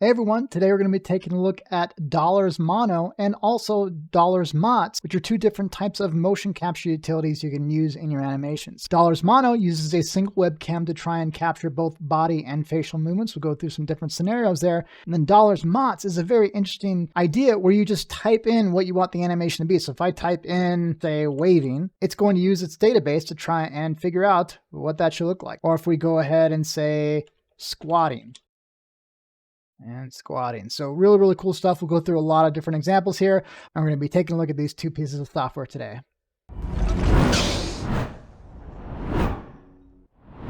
Hey everyone, today we're going to be taking a look at Dollars Mono and also Dollars MOTS, which are two different types of motion capture utilities you can use in your animations. Dollars Mono uses a single webcam to try and capture both body and facial movements. We'll go through some different scenarios there. And then Dollars MOTS is a very interesting idea where you just type in what you want the animation to be. So if I type in, say, waving, it's going to use its database to try and figure out what that should look like. Or if we go ahead and say squatting. And squatting. So really cool stuff. We'll go through a lot of different examples here. I'm going to be taking a look at these two pieces of software today. All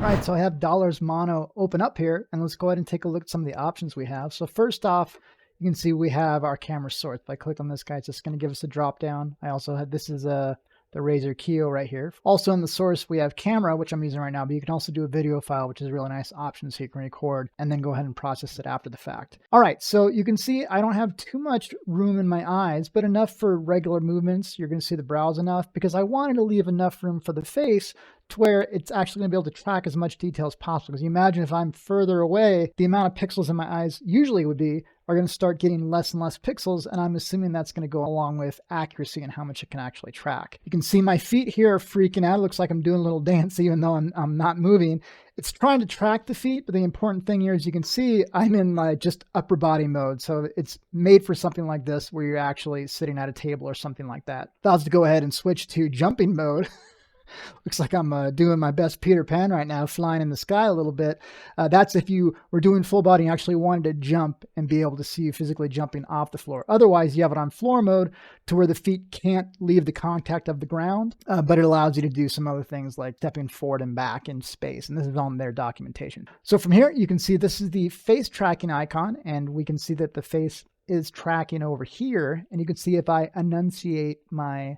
right, so I have Dollars Mono open up here, and let's go ahead and take a look at some of the options we have. So first off, you can see we have our camera source. If I click on this guy, it's just going to give us a drop down. I also have, this is the Razer Keo right here. Also in the source, we have camera, which I'm using right now, but you can also do a video file, which is a really nice option so you can record and then go ahead and process it after the fact. All right, so you can see I don't have too much room in my eyes, but enough for regular movements. You're going to see the brows enough because I wanted to leave enough room for the face to where it's actually going to be able to track as much detail as possible. Because you imagine if I'm further away, the amount of pixels in my eyes usually would be are going to start getting less and less pixels, and I'm assuming that's going to go along with accuracy and how much it can actually track. You can see my feet here are freaking out. It looks like I'm doing a little dance even though I'm not moving. It's trying to track the feet, but the important thing here is you can see I'm in just upper body mode. So it's made for something like this where you're actually sitting at a table or something like that. If I was to go ahead and switch to jumping mode, looks like I'm doing my best Peter Pan right now, flying in the sky a little bit. That's if you were doing full body and actually wanted to jump and be able to see you physically jumping off the floor. Otherwise, you have it on floor mode to where the feet can't leave the contact of the ground, but it allows you to do some other things like stepping forward and back in space. And this is on their documentation. So from here, you can see this is the face tracking icon, and we can see that the face is tracking over here. And you can see if I enunciate my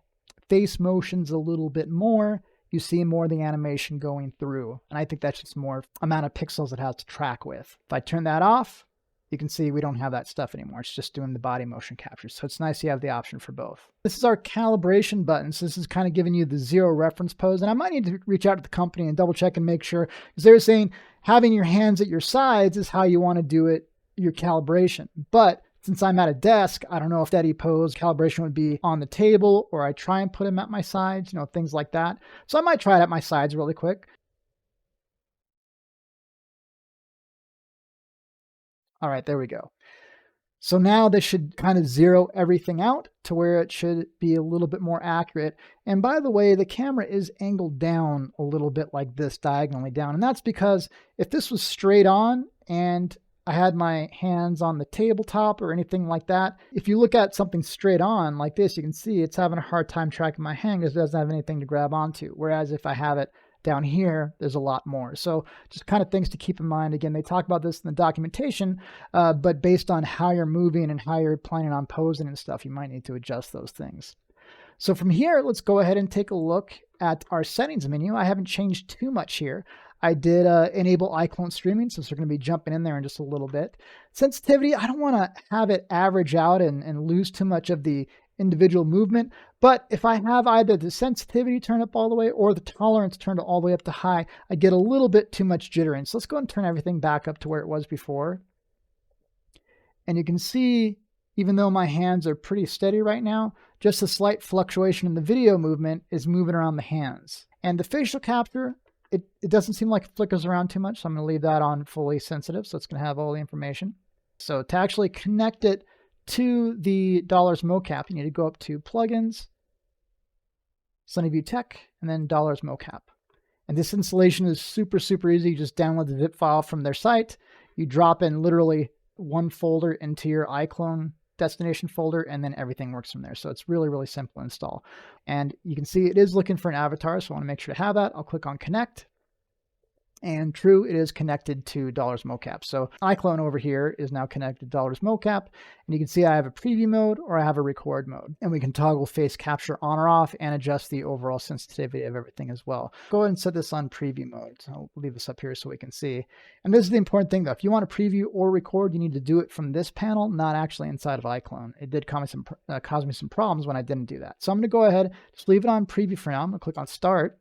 face motions a little bit more, you see more of the animation going through. And I think that's just more amount of pixels it has to track with. If I turn that off, you can see we don't have that stuff anymore. It's just doing the body motion capture. So it's nice you have the option for both. This is our calibration button. So this is kind of giving you the zero reference pose. And I might need to reach out to the company and double check and make sure, because they're saying having your hands at your sides is how you want to do it, your calibration. But since I'm at a desk, I don't know if steady pose calibration would be on the table or I try and put them at my sides, things like that. So I might try it at my sides really quick. All right, there we go. So now this should kind of zero everything out to where it should be a little bit more accurate. And by the way, the camera is angled down a little bit like this, diagonally down. And that's because if this was straight on and I had my hands on the tabletop or anything like that, if you look at something straight on like this, you can see it's having a hard time tracking my hand because it doesn't have anything to grab onto. Whereas if I have it down here, there's a lot more. So just kind of things to keep in mind. Again, they talk about this in the documentation, but based on how you're moving and how you're planning on posing and stuff, you might need to adjust those things. So from here, let's go ahead and take a look at our settings menu. I haven't changed too much here. I did enable iClone streaming, so we're going to be jumping in there in just a little bit. Sensitivity, I don't want to have it average out and lose too much of the individual movement, but if I have either the sensitivity turned up all the way or the tolerance turned all the way up to high, I get a little bit too much jittering. So let's go and turn everything back up to where it was before. And you can see, even though my hands are pretty steady right now, just a slight fluctuation in the video movement is moving around the hands. And the facial capture, it doesn't seem like it flickers around too much, so I'm going to leave that on fully sensitive, so it's going to have all the information. So to actually connect it to the Dollars Mocap, you need to go up to Plugins, Sunnyview Tech, and then Dollars Mocap. And this installation is super easy. You just download the zip file from their site. You drop in literally one folder into your iClone destination folder, and then everything works from there. So it's really simple to install. And you can see it is looking for an avatar, so I want to make sure to have that. I'll click on Connect. And true, it is connected to Dollars Mocap. So iClone over here is now connected to Dollars Mocap. And you can see I have a preview mode or I have a record mode. And we can toggle face capture on or off and adjust the overall sensitivity of everything as well. Go ahead and set this on preview mode. So I'll leave this up here so we can see. And this is the important thing though. If you want to preview or record, you need to do it from this panel, not actually inside of iClone. It did cause me some problems when I didn't do that. So I'm going to go ahead, just leave it on preview for now. I'm going to click on Start.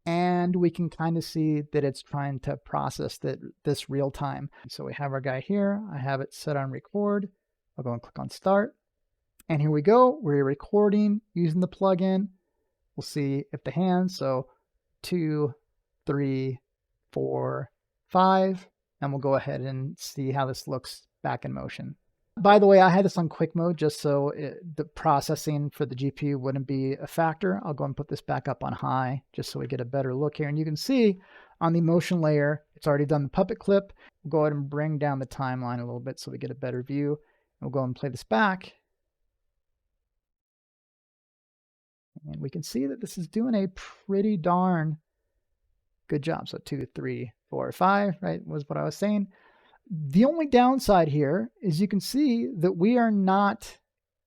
and we can kind of see that it's trying to process this real time. So we have our guy here. I have it set on record. I'll go and click on start. And here we go. We're recording using the plugin. We'll see if the hands, so 2, 3, 4, 5, and we'll go ahead and see how this looks back in motion. By the way, I had this on quick mode just so the processing for the GPU wouldn't be a factor. I'll go and put this back up on high just so we get a better look here. And you can see on the motion layer, it's already done the puppet clip. We'll go ahead and bring down the timeline a little bit so we get a better view. We'll go and play this back. And we can see that this is doing a pretty darn good job. So 2, 3, 4, 5, right, was what I was saying. The only downside here is you can see that we are not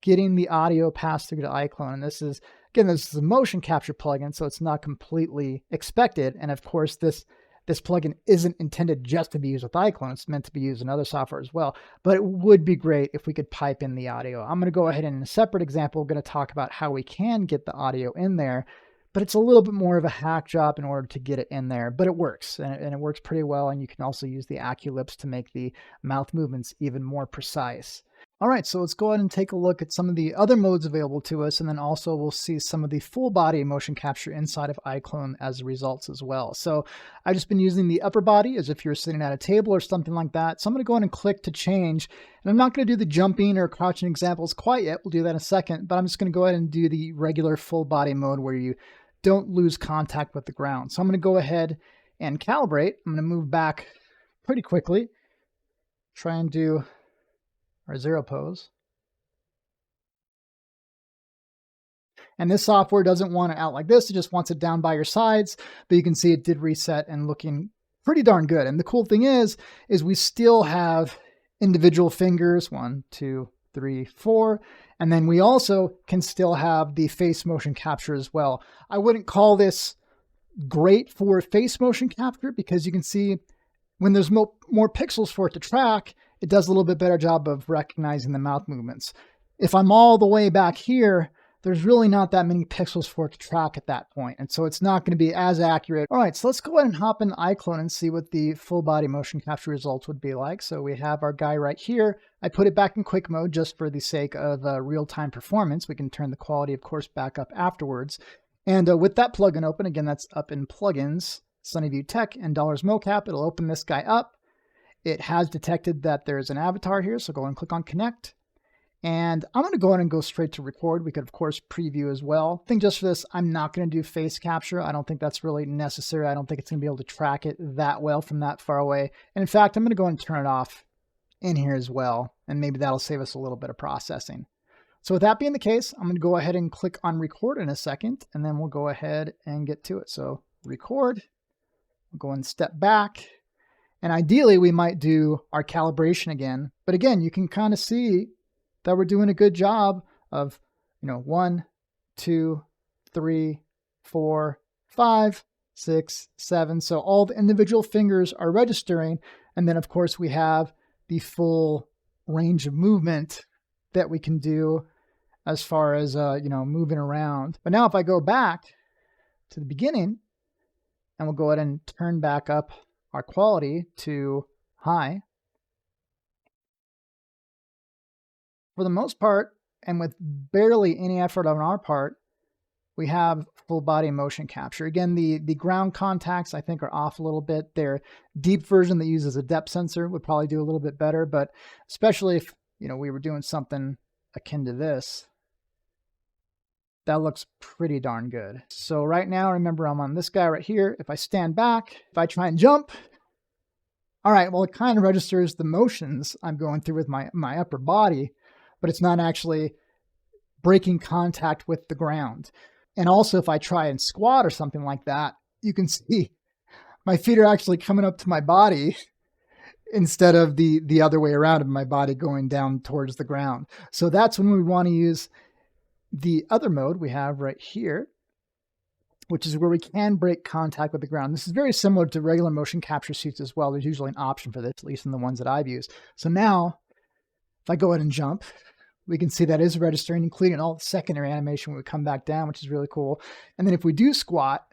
getting the audio passed through to iClone. And this is, again, this is a motion capture plugin, so it's not completely expected. And of course, this plugin isn't intended just to be used with iClone. It's meant to be used in other software as well. But it would be great if we could pipe in the audio. I'm going to go ahead and in a separate example, we're going to talk about how we can get the audio in there. But it's a little bit more of a hack job in order to get it in there. But it works, and it works pretty well. And you can also use the AccuLips to make the mouth movements even more precise. All right, so let's go ahead and take a look at some of the other modes available to us, and then also we'll see some of the full body motion capture inside of iClone as results as well. So I've just been using the upper body as if you're sitting at a table or something like that. So I'm going to go ahead and click to change, and I'm not going to do the jumping or crouching examples quite yet. We'll do that in a second, but I'm just going to go ahead and do the regular full body mode where you don't lose contact with the ground. So I'm going to go ahead and calibrate. I'm going to move back pretty quickly, try and do our zero pose. And this software doesn't want it out like this. It just wants it down by your sides, but you can see it did reset and looking pretty darn good. And the cool thing is we still have individual fingers, 1, 2, 3, 4. And then we also can still have the face motion capture as well. I wouldn't call this great for face motion capture because you can see when there's more pixels for it to track, it does a little bit better job of recognizing the mouth movements. If I'm all the way back here, there's really not that many pixels for it to track at that point. And so it's not going to be as accurate. All right, so let's go ahead and hop in iClone and see what the full body motion capture results would be like. So we have our guy right here. I put it back in quick mode just for the sake of real-time performance. We can turn the quality, of course, back up afterwards. And with that plugin open, again, that's up in Plugins, Sunnyview Tech, and Dollars Mocap. It'll open this guy up. It has detected that there's an avatar here, so go and click on Connect. And I'm going to go ahead and go straight to record. We could, of course, preview as well. I think just for this, I'm not going to do face capture. I don't think that's really necessary. I don't think it's going to be able to track it that well from that far away. And in fact, I'm going to go and turn it off in here as well. And maybe that'll save us a little bit of processing. So with that being the case, I'm going to go ahead and click on record in a second, and then we'll go ahead and get to it. So record, we'll go and step back. And ideally, we might do our calibration again. But again, you can kind of see that we're doing a good job of, 1, 2, 3, 4, 5, 6, 7. So all the individual fingers are registering. And then, of course, we have the full range of movement that we can do as far as, moving around. But now if I go back to the beginning, and we'll go ahead and turn back up our quality to high. For the most part, and with barely any effort on our part, we have full body motion capture. Again, the ground contacts I think are off a little bit. Their deep version that uses a depth sensor would probably do a little bit better, but especially if we were doing something akin to this, that looks pretty darn good. So right now, remember, I'm on this guy right here. If I stand back, if I try and jump, all right, well, it kind of registers the motions I'm going through with my upper body, but it's not actually breaking contact with the ground. And also, if I try and squat or something like that, you can see my feet are actually coming up to my body instead of the other way around of my body going down towards the ground. So that's when we want to use the other mode we have right here, which is where we can break contact with the ground. This is very similar to regular motion capture suits as well. There's usually an option for this, at least in the ones that I've used. So now, if I go ahead and jump, we can see that is registering, including all the secondary animation when we come back down, which is really cool. And then if we do squat,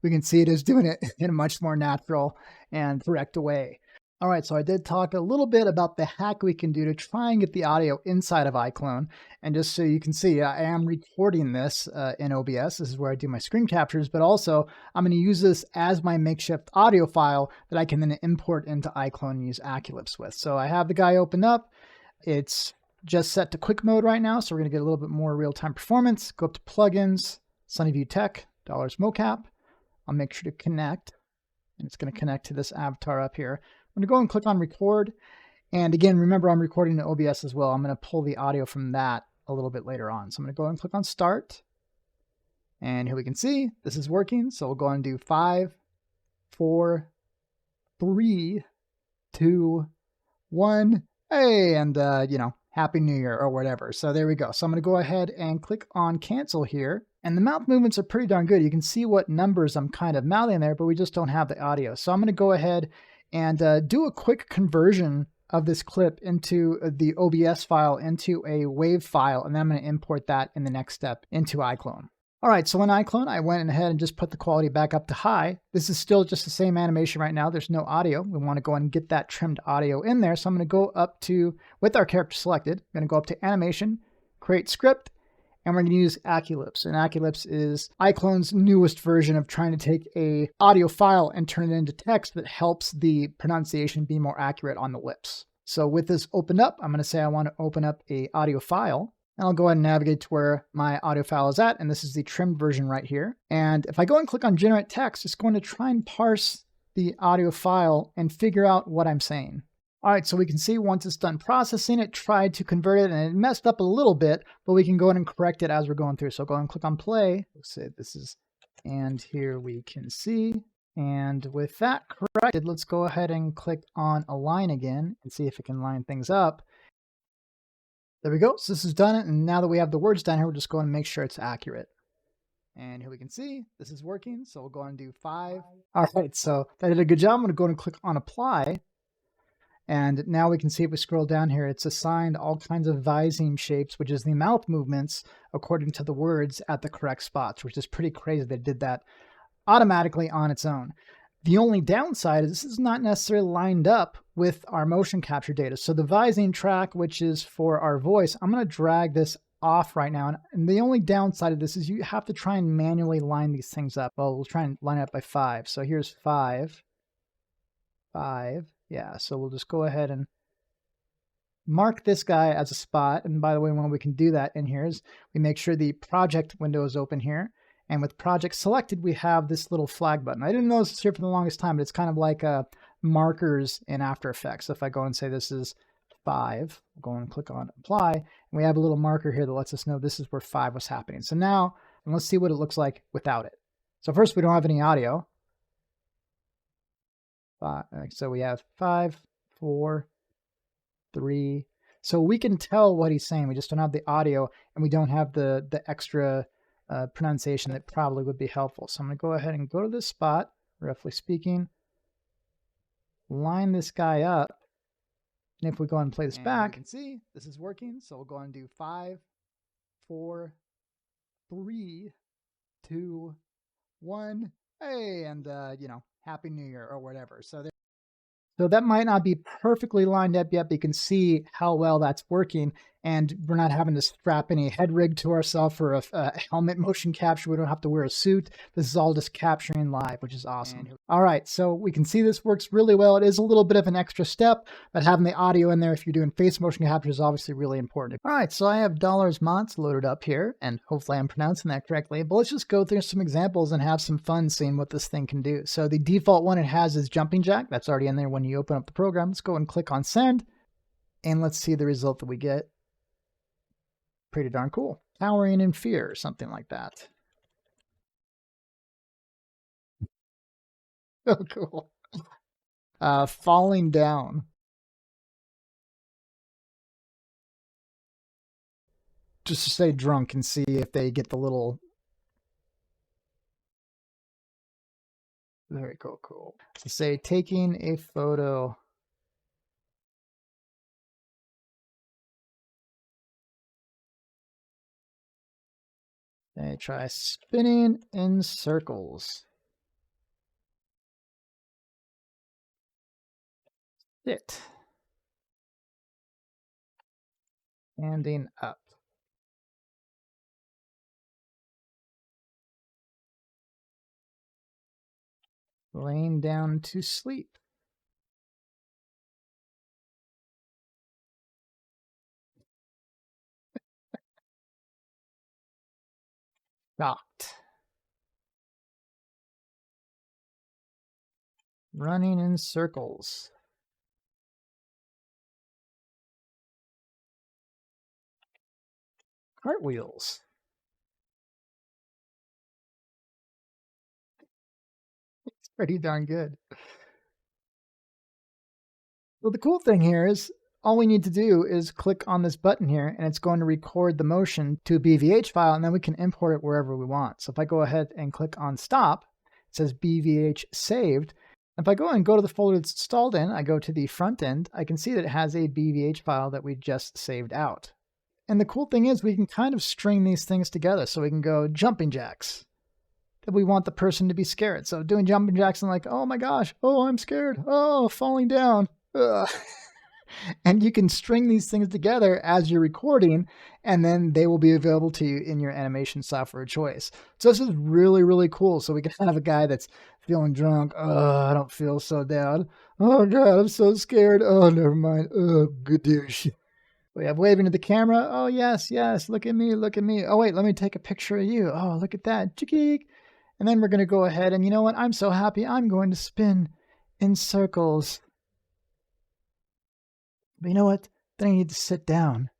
we can see it is doing it in a much more natural and correct way. All right, so I did talk a little bit about the hack we can do to try and get the audio inside of iClone. And just so you can see, I am recording this in OBS. This is where I do my screen captures, but also I'm going to use this as my makeshift audio file that I can then import into iClone and use Aculips with. So I have the guy open up. It's just set to quick mode right now, so we're going to get a little bit more real-time performance. Go up to Plugins, Sunnyview Tech, Dollars Mocap. I'll make sure to connect, and it's going to connect to this avatar up here. I'm going to go and click on record. And again, remember I'm recording in OBS as well. I'm going to pull the audio from that a little bit later on. So I'm going to go and click on start. And here we can see this is working. So we'll go and do 5, 4, 3, 2, 1. Hey, and Happy New Year or whatever. So there we go. So I'm going to go ahead and click on cancel here. And the mouth movements are pretty darn good. You can see what numbers I'm kind of mouthing there, but we just don't have the audio. So I'm going to go ahead and do a quick conversion of this clip into the OBS file into a WAV file, and then I'm going to import that in the next step into iClone. All right, so in iClone, I went ahead and just put the quality back up to high. This is still just the same animation right now. There's no audio. We want to go and get that trimmed audio in there. So I'm going to go up to, with our character selected, I'm going to go up to Animation, Create Script, and we're going to use Aculips. And Aculips is iClone's newest version of trying to take a audio file and turn it into text that helps the pronunciation be more accurate on the lips. So with this opened up, I'm going to say I want to open up a audio file. And I'll go ahead and navigate to where my audio file is at. And this is the trimmed version right here. And if I go and click on Generate Text, it's going to try and parse the audio file and figure out what I'm saying. All right, so we can see once it's done processing, it tried to convert it and it messed up a little bit, but we can go in and correct it as we're going through. So go and click on play. Let's say this is, and here we can see. And with that corrected, let's go ahead and click on align again and see if it can line things up. There we go. So this has done it. And now that we have the words down here, we're just going to make sure it's accurate. And here we can see this is working. So we'll go and do 5. All right, so that did a good job. I'm going to go and click on apply. And now we can see if we scroll down here, it's assigned all kinds of visine shapes, which is the mouth movements according to the words at the correct spots, which is pretty crazy. They did that automatically on its own. The only downside is this is not necessarily lined up with our motion capture data. So the visine track, which is for our voice, I'm going to drag this off right now. And the only downside of this is you have to try and manually line these things up. Well, we'll try and line it up by 5. So here's 5, 5. Yeah, so we'll just go ahead and mark this guy as a spot. And by the way, when we can do that in here is we make sure the project window is open here. And with project selected, we have this little flag button. I didn't notice this here for the longest time, but it's kind of like markers in After Effects. So if I go and say this is 5, we'll go and click on apply. And we have a little marker here that lets us know this is where 5 was happening. So now, and let's see what it looks like without it. So first, we don't have any audio. So we have 5, 4, 3. So we can tell what he's saying. We just don't have the audio, and we don't have the extra pronunciation that probably would be helpful. So I'm going to go ahead and go to this spot, roughly speaking, line this guy up. And if we go and play this back, you can see this is working. So we'll go and do 5, 4, 3, 2, 1. Hey, and Happy New Year or whatever. So that might not be perfectly lined up yet, but you can see how well that's working. And we're not having to strap any head rig to ourselves for a helmet motion capture. We don't have to wear a suit. This is all just capturing live, which is awesome. All right, so we can see this works really well. It is a little bit of an extra step, but having the audio in there if you're doing face motion capture is obviously really important. All right, so I have Dollars MOTS loaded up here, and hopefully I'm pronouncing that correctly. But let's just go through some examples and have some fun seeing what this thing can do. So the default one it has is jumping jack. That's already in there when you open up the program. Let's go and click on send, and let's see the result that we get. Pretty darn cool. Cowering in fear, or something like that. Oh, cool. Falling down. Just to stay drunk and see if they get the little... Very cool. To say taking a photo. They try spinning in circles. Sit. Standing up. Laying down to sleep. Shocked. Running in circles. Cartwheels. It's pretty darn good. Well, the cool thing here is all we need to do is click on this button here and it's going to record the motion to a BVH file, and then we can import it wherever we want. So if I go ahead and click on stop, it says BVH saved. If I go and go to the folder it's installed in, I go to the front end, I can see that it has a BVH file that we just saved out. And the cool thing is we can kind of string these things together. So we can go jumping jacks. That we want the person to be scared. So doing jumping jacks and like, oh my gosh, oh, I'm scared. Oh, falling down. Ugh. And you can string these things together as you're recording, and then they will be available to you in your animation software of choice. So this is really, really cool. So we can have a guy that's feeling drunk. Oh, I don't feel so bad. Oh God, I'm so scared. Oh, never mind. Oh, good douche. We have waving to the camera. Oh, yes, yes. Look at me. Look at me. Oh, wait, let me take a picture of you. Oh, look at that. Chickie. And then we're going to go ahead and you know what? I'm so happy. I'm going to spin in circles. But you know what? Then I need to sit down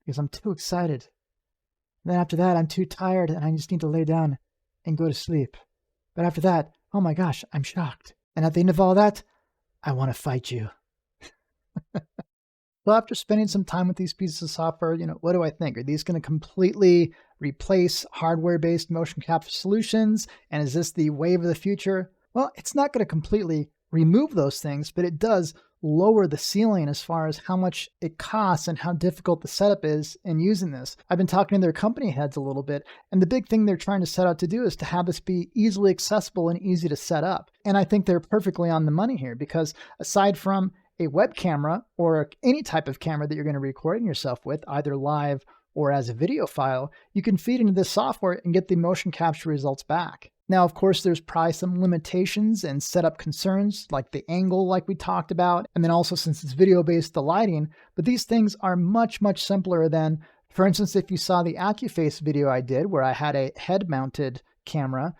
because I'm too excited. And then after that, I'm too tired and I just need to lay down and go to sleep. But after that, oh my gosh, I'm shocked. And at the end of all that, I want to fight you. Well, after spending some time with these pieces of software, what do I think? Are these going to completely replace hardware-based motion capture solutions? And is this the wave of the future? Well, it's not going to completely remove those things, but it does lower the ceiling as far as how much it costs and how difficult the setup is in using this. I've been talking to their company heads a little bit, and the big thing they're trying to set out to do is to have this be easily accessible and easy to set up. And I think they're perfectly on the money here because aside from a web camera or any type of camera that you're going to be recording yourself with, either live or as a video file, you can feed into this software and get the motion capture results back. Now, of course, there's probably some limitations and setup concerns like the angle like we talked about, and then also since it's video-based, the lighting, but these things are much, much simpler than, for instance, if you saw the AccuFace video I did where I had a head-mounted camera,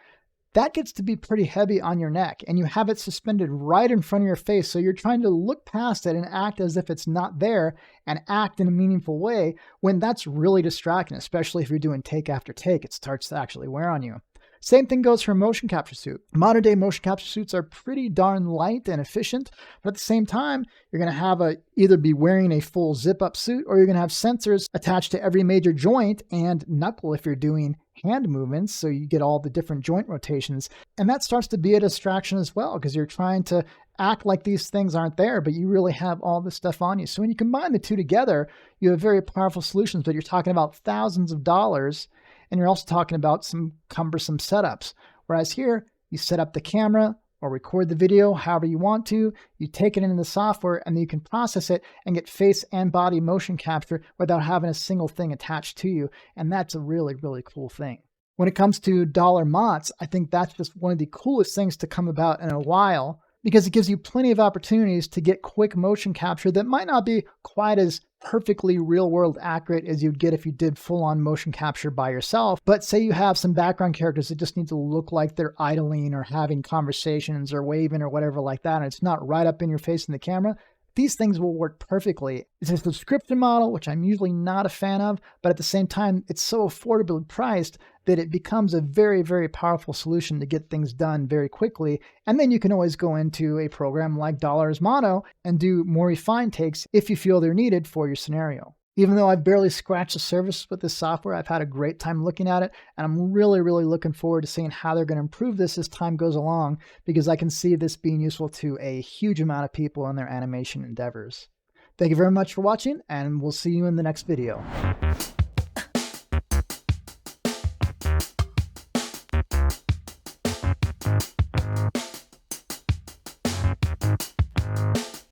that gets to be pretty heavy on your neck and you have it suspended right in front of your face. So you're trying to look past it and act as if it's not there and act in a meaningful way when that's really distracting, especially if you're doing take after take, it starts to actually wear on you. Same thing goes for a motion capture suit. Modern day motion capture suits are pretty darn light and efficient, but at the same time, you're going to have either be wearing a full zip up suit or you're going to have sensors attached to every major joint and knuckle if you're doing hand movements, so you get all the different joint rotations. And that starts to be a distraction as well because you're trying to act like these things aren't there, but you really have all this stuff on you. So when you combine the two together, you have very powerful solutions, but you're talking about thousands of dollars, and you're also talking about some cumbersome setups. Whereas here, you set up the camera or record the video however you want to, you take it into the software, and then you can process it and get face and body motion capture without having a single thing attached to you. And that's a really, really cool thing. When it comes to Dollars MOTS, I think that's just one of the coolest things to come about in a while because it gives you plenty of opportunities to get quick motion capture that might not be quite as perfectly real-world accurate as you'd get if you did full-on motion capture by yourself. But say you have some background characters that just need to look like they're idling or having conversations or waving or whatever like that, and it's not right up in your face in the camera, these things will work perfectly. It's a subscription model, which I'm usually not a fan of, but at the same time, it's so affordably priced that it becomes a very, very powerful solution to get things done very quickly. And then you can always go into a program like Dollars MOTS and do more refined takes if you feel they're needed for your scenario. Even though I've barely scratched the surface with this software, I've had a great time looking at it, and I'm really, really looking forward to seeing how they're going to improve this as time goes along, because I can see this being useful to a huge amount of people in their animation endeavors. Thank you very much for watching, and we'll see you in the next video.